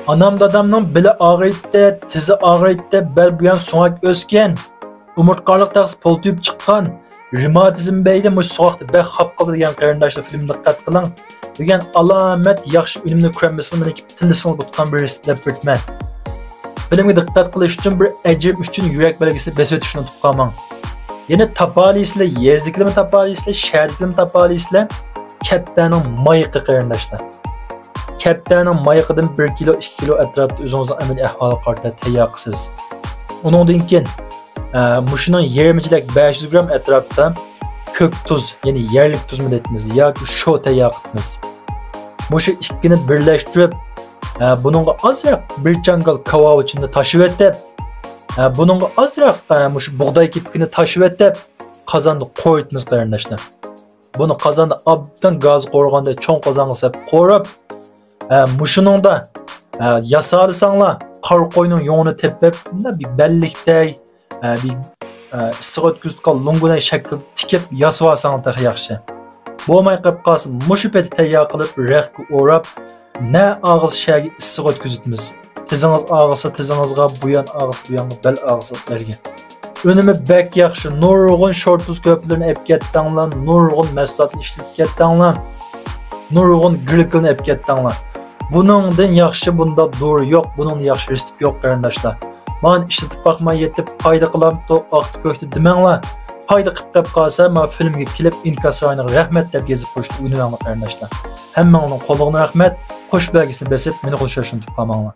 Anam dadamның beli ağrıydı, tizi ağrıydı, bel buyan soğak özken, umurtqarlıq taqsı pol tüyüp çıqqan, reumatizm beyli muş soğaqdı bək xap qıldı degan qarindaşlar film diqqat qiling. Degan alamet yaxshi unumni ko'rmasini meni tillisini tutgan birisi deb bitman. Filmga diqqat qilish uchun bir ajib uchun yurak belgisi besib o'tishni tutib qolmang. Yana tapalisizlar, yezdiklarni tapalisizlar, shahardiklarni tapalisizlar, kaptaning mayiqi qarindaşlar. Kaptaning mayiqidan 1 kilo 2 kilo atrofida o'zingizni amaliy ahvoli qarta tayyor qilasiz. Uningdan keyin mushuning 20 500 gram atrofida ko'k tuz, ya'ni yerlik tuz mi deymiz yoki sho tayyor qilamiz. Mushu ikkini birlashtirib, buningga ozroq bir changal kavov ichini tashib etib, buningga ozroq mushu bug'doy kepkini tashib etib, qozonda qo'yitmiz qarindoshlar. Buni qozonda obdan gaz qo'rganda cho'ng qozonga solib qo'rib, mushuningda yasalsanglar, qor qo'yning yo'nini tepib, bir bellikday, bir issiq o'tkazgan lunguday shaklda tikib yasab olsangiz daha yaxshi. Bo'lmay qolib qolsa, mushu peti tayyor qilib, raqqa o'rab, na og'iz shagiga issiq o'tkazitmiz. Tizingiz og'risa, tizingizga buyon og'iz, buyonga bel og'risa bergan. Önümü bek yaxshi, nurg'un shortuz ko'plarni olib ketdinglar, nurg'un mahsulotni ishlab ketdinglar, nurg'un glikni olib ketdinglar. Buningdan yaxshi bunda dori yo'q, buning yaxshi resep yo'q qarindoshlar. Men ishlatib bakmay yetib foyda qilamdi, oqti ko'kti demanglar. Foyda qilib qolsa, men filmga kelib inkasrayni rahmat deb yozib qo'yishni unutmanglar qarindoshlar. Hammangizning qo'lingizga rahmat, qo'sh belgisini besib, meni qo'shishni unutib qolmanglar.